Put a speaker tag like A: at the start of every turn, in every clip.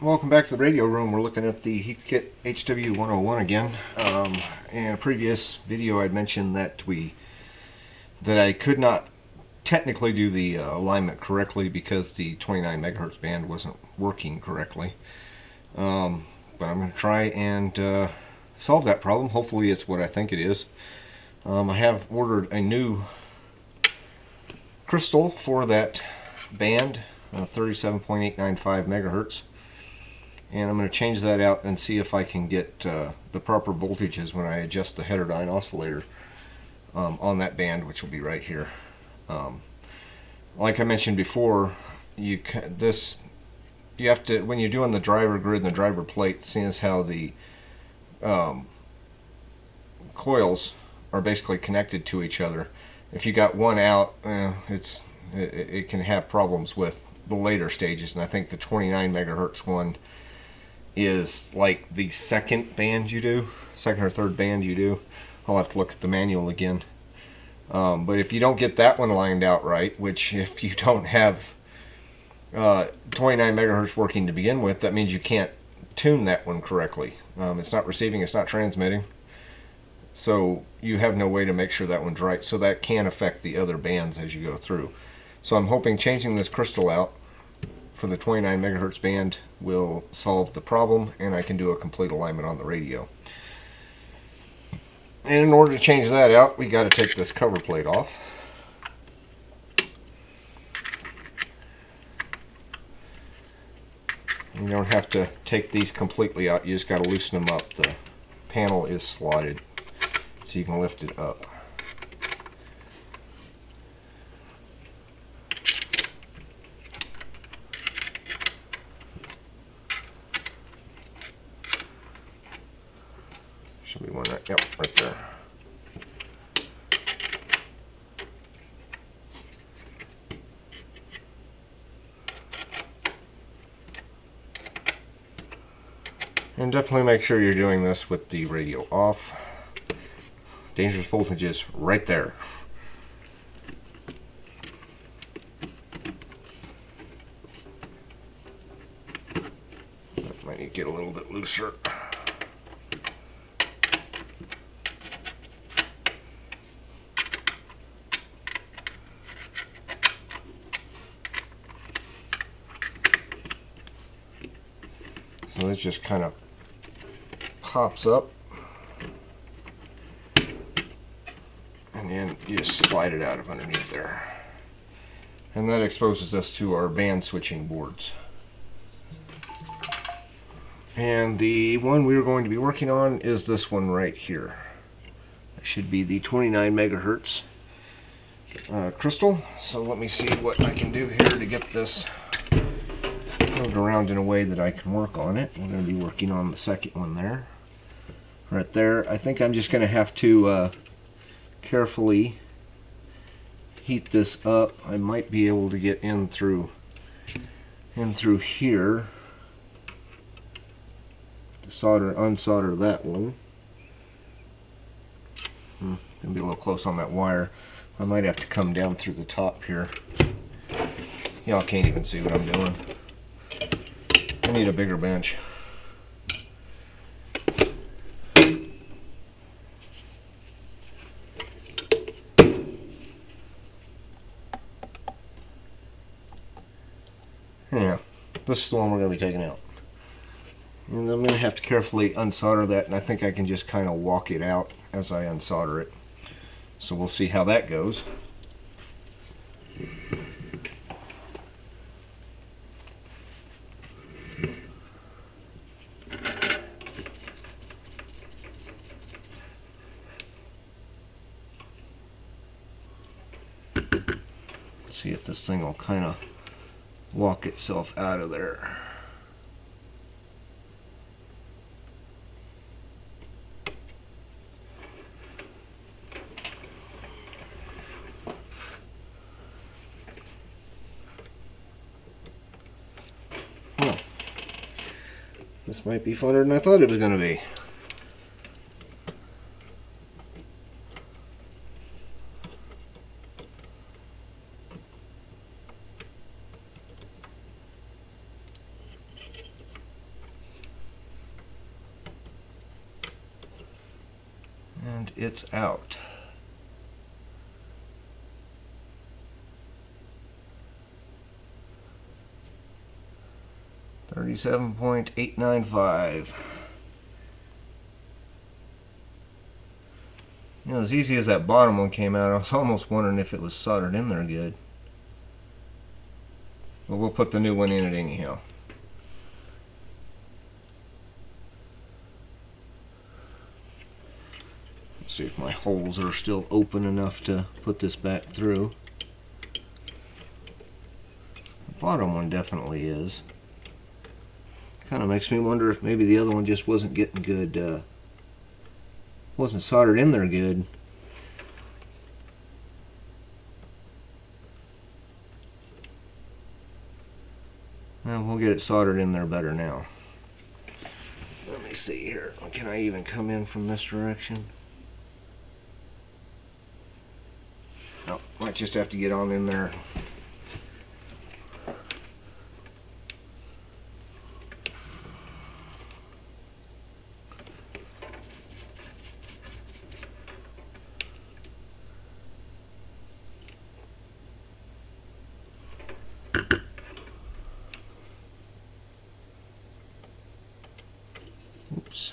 A: Welcome back to the radio room. We're looking at the Heathkit HW 101 again. In a previous video I'd mentioned that I could not technically do the alignment correctly because the 29 megahertz band wasn't working correctly. But I'm going to try and solve that problem. Hopefully it's what I think it is. I have ordered a new crystal for that band, 37.895 megahertz. And I'm going to change that out and see if I can get the proper voltages when I adjust the heterodyne oscillator on that band, which will be right here. Like I mentioned before, you have to, when you're doing the driver grid and the driver plate, seeing as how the coils are basically connected to each other. If you got one out, it can have problems with the later stages, and I think the 29 megahertz one is like the second or third band you do. I'll have to look at the manual again. But if you don't get that one lined out right, which if you don't have 29 megahertz working to begin with, that means you can't tune that one correctly. It's not receiving, it's not transmitting. So you have no way to make sure that one's right. So that can affect the other bands as you go through. So I'm hoping changing this crystal out for the 29 megahertz band will solve the problem, and I can do a complete alignment on the radio. And in order to change that out, we got to take this cover plate off. You don't have to take these completely out, you just got to loosen them up. The panel is slotted so you can lift it up. Should be one right, yep, right there. And definitely make sure you're doing this with the radio off. Dangerous voltage is right there. That might need to get a little bit looser. So this just kind of pops up, and then you just slide it out of underneath there. And that exposes us to our band switching boards. And the one we're going to be working on is this one right here. It should be the 29 megahertz crystal. So let me see what I can do here to get this moved around in a way that I can work on it. We're going to be working on the second one there. Right there. I think I'm just going to have to carefully heat this up. I might be able to get in through here to unsolder that one. Gonna be a little close on that wire. I might have to come down through the top here. Y'all can't even see what I'm doing. I need a bigger bench. Yeah, this is the one we're going to be taking out. And I'm going to have to carefully unsolder that, and I think I can just kind of walk it out as I unsolder it. So we'll see how that goes. See if this thing will kind of walk itself out of there. Well, this might be funner than I thought it was going to be. And it's out. $37.895. You know, as easy as that bottom one came out, I was almost wondering if it was soldered in there good. But we'll put the new one in it anyhow. Let's see if my holes are still open enough to put this back through. The bottom one definitely is. Kind of makes me wonder if maybe the other one just wasn't getting good, wasn't soldered in there good. Well, we'll get it soldered in there better now. Let me see here. Can I even come in from this direction? No, might just have to get on in there. Oops.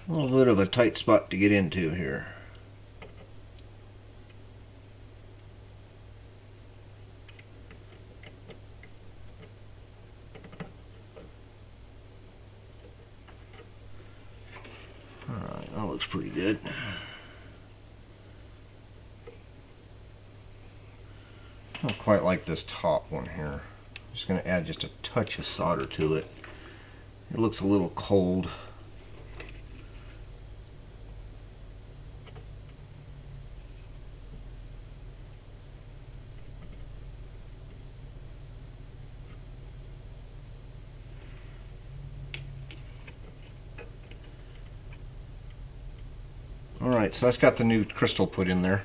A: A little bit of a tight spot to get into here. Alright, that looks pretty good. I don't quite like this top one here. I'm just going to add just a touch of solder to it. It looks a little cold. Alright, so that's got the new crystal put in there.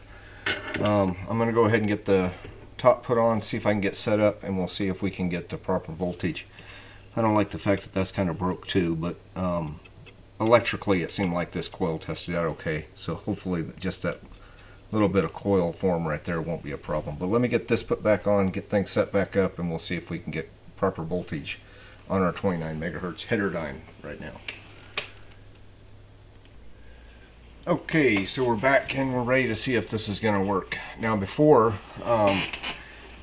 A: I'm going to go ahead and get the top put on, see if I can get set up, and we'll see if we can get the proper voltage. I don't like the fact that that's kind of broke too, but electrically it seemed like this coil tested out okay. So hopefully just that little bit of coil form right there won't be a problem. But let me get this put back on, get things set back up, and we'll see if we can get proper voltage on our 29 megahertz Heathkit right now. Okay, so we're back and we're ready to see if this is going to work. Now before,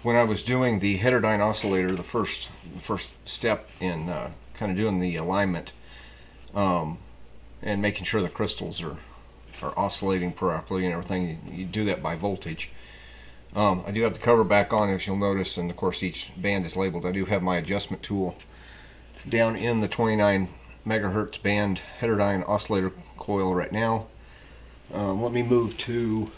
A: when I was doing the Heathkit oscillator, the first step in kind of doing the alignment and making sure the crystals are oscillating properly and everything, you do that by voltage. I do have the cover back on, if you'll notice, and of course each band is labeled. I do have my adjustment tool down in the 29 megahertz band Heathkit oscillator coil right now. Let me move to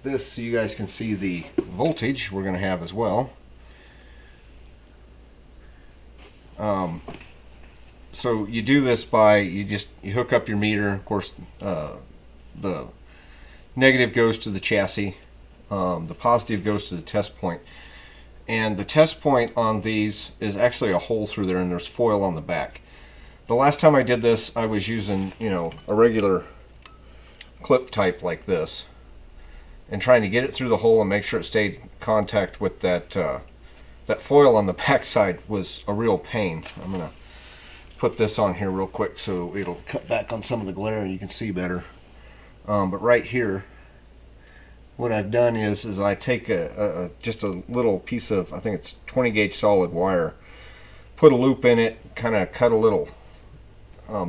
A: this so you guys can see the voltage we're going to have as well. So you do this by you hook up your meter. Of course, the negative goes to the chassis, the positive goes to the test point, and the test point on these is actually a hole through there, and there's foil on the back. The last time I did this, I was using, you know, a regular clip type like this, and trying to get it through the hole and make sure it stayed in contact with that that foil on the back side was a real pain. I'm gonna put this on here real quick so it'll cut back on some of the glare and you can see better. But right here, what I've done is I take just a little piece of, I think it's 20 gauge solid wire, put a loop in it, kind of cut a little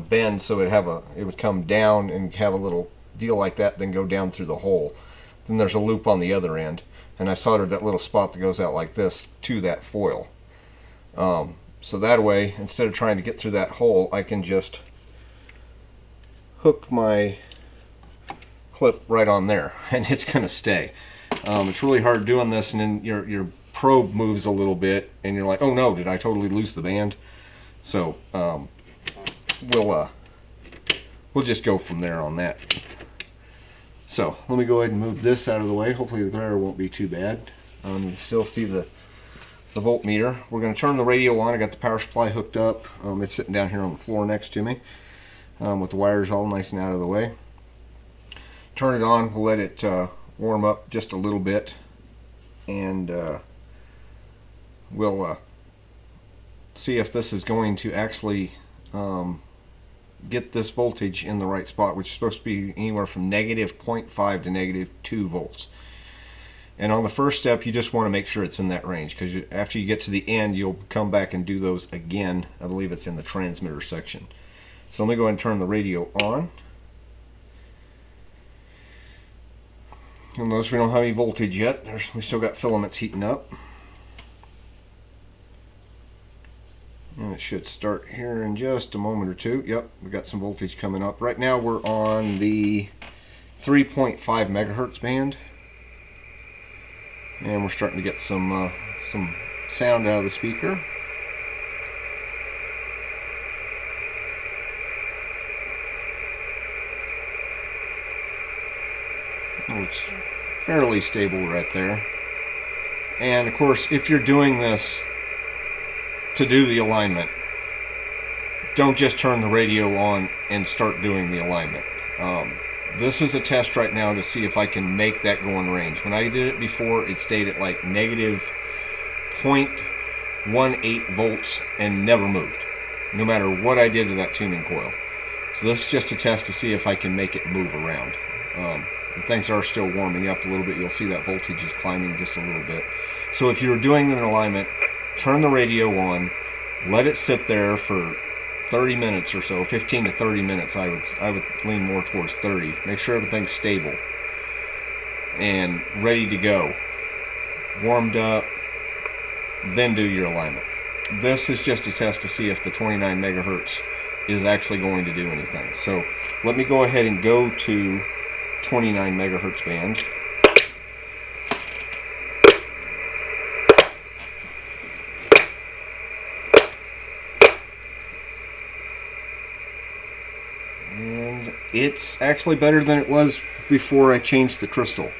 A: bend so it would come down and have a little deal like that, then go down through the hole. Then there's a loop on the other end, and I soldered that little spot that goes out like this to that foil. So that way, instead of trying to get through that hole, I can just hook my clip right on there, and it's going to stay. It's really hard doing this, and then your probe moves a little bit, and you're like, oh no, did I totally lose the band? So we'll just go from there on that. So let me go ahead and move this out of the way. Hopefully the glare won't be too bad. You can still see the voltmeter. We're going to turn the radio on. I got the power supply hooked up. It's sitting down here on the floor next to me with the wires all nice and out of the way. Turn it on. We'll let it warm up just a little bit, and we'll see if this is going to actually get this voltage in the right spot, which is supposed to be anywhere from negative 0.5 to negative 2 volts. And on the first step, you just want to make sure it's in that range, because after you get to the end, you'll come back and do those again. I believe it's in the transmitter section. So let me go ahead and turn the radio on. You'll notice we don't have any voltage yet. We still got filaments heating up. And it should start here in just a moment or two. Yep, we got some voltage coming up. Right now we're on the 3.5 megahertz band. And we're starting to get some sound out of the speaker. Looks fairly stable right there. And of course, if you're doing this to do the alignment, don't just turn the radio on and start doing the alignment. This is a test right now to see if I can make that go in range. When I did it before, it stayed at like negative 0.18 volts and never moved, no matter what I did to that tuning coil. So this is just a test to see if I can make it move around. And things are still warming up a little bit. You'll see that voltage is climbing just a little bit. So if you're doing an alignment, turn the radio on, let it sit there for 30 minutes or so, 15 to 30 minutes. I would lean more towards 30. Make sure everything's stable and ready to go, warmed up, then do your alignment. This is just a test to see if the 29 megahertz is actually going to do anything. So let me go ahead and go to 29 megahertz band. And it's actually better than it was before I changed the crystal.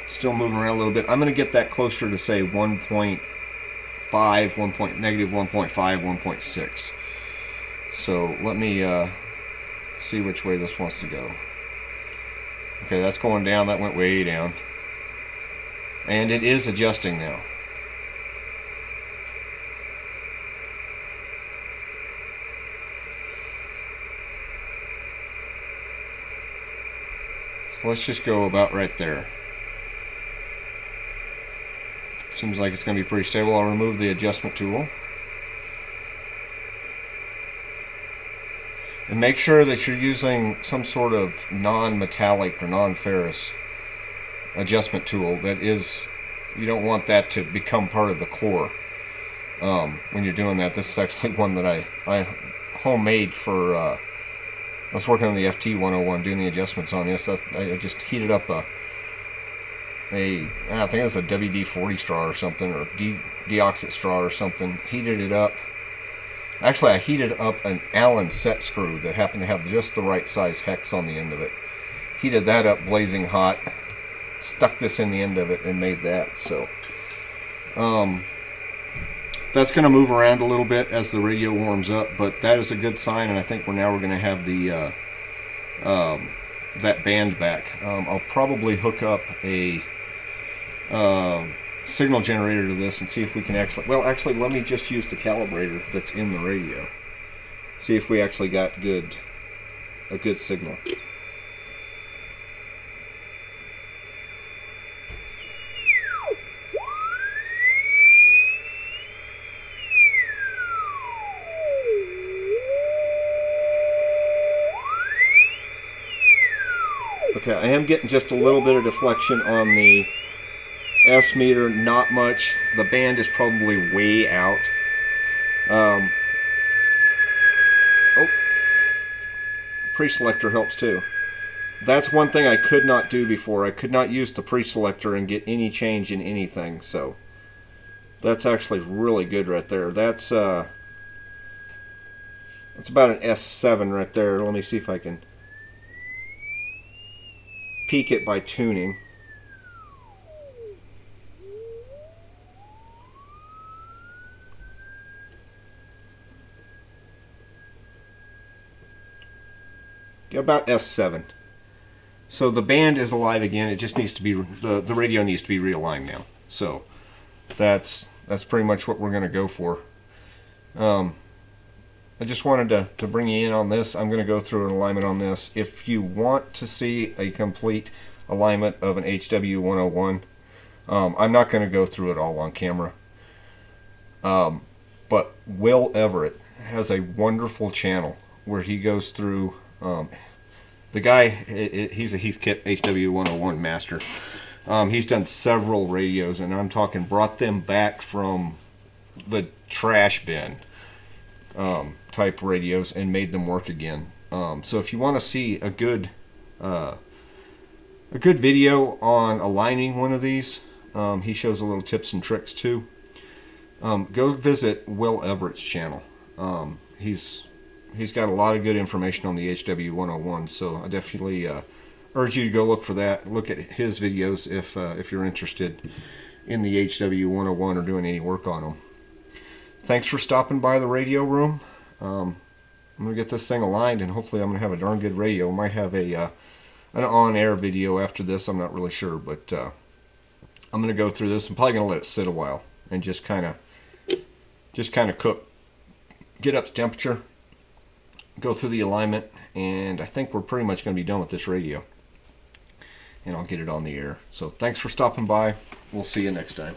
A: Still moving around a little bit. I'm going to get that closer to say 1.5, negative 1.5, 1.6. So let me see which way this wants to go. Okay, that's going down. That went way down. And it is adjusting now. So let's just go about right there. Seems like it's going to be pretty stable. I'll remove the adjustment tool. And make sure that you're using some sort of non-metallic or non-ferrous adjustment tool. That is, you don't want that to become part of the core when you're doing that. This is actually one that I homemade for, I was working on the FT101 doing the adjustments on this. I just heated up I think it's a WD-40 straw or something, or deoxit straw or something. Heated it up. Actually, I heated up an Allen set screw that happened to have just the right size hex on the end of it. Heated that up blazing hot, stuck this in the end of it, and made that. So that's going to move around a little bit as the radio warms up, but that is a good sign, and I think we're going to have the that band back. I'll probably hook up a signal generator to this and see if we can actually, well, actually let me just use the calibrator that's in the radio, see if we actually got a good signal. Okay, I am getting just a little bit of deflection on the S meter, not much. The band is probably way out. Oh, pre-selector helps too. That's one thing I could not do before. I could not use the pre-selector and get any change in anything, so that's actually really good right there. That's about an S7 right there. Let me see if I can peak it by tuning. About S7. So the band is alive again. It just needs to be, the radio needs to be realigned now. So that's pretty much what we're going to go for. I just wanted to bring you in on this. I'm going to go through an alignment on this. If you want to see a complete alignment of an HW101, I'm not going to go through it all on camera. But Will Everett has a wonderful channel where he goes through. The guy, he's a Heathkit HW101 master. He's done several radios, and I'm talking brought them back from the trash bin type radios and made them work again. So if you want to see a good video on aligning one of these, he shows a little tips and tricks too. Go visit Will Everett's channel. He's got a lot of good information on the HW101, so I definitely urge you to go look for that. Look at his videos if you're interested in the HW101 or doing any work on them. Thanks for stopping by the radio room. I'm going to get this thing aligned, and hopefully I'm going to have a darn good radio. I might have an on-air video after this. I'm not really sure, but I'm going to go through this. I'm probably going to let it sit a while and just kind of cook, get up to temperature, go through the alignment, and I think we're pretty much going to be done with this radio. And I'll get it on the air. So thanks for stopping by. We'll see you next time.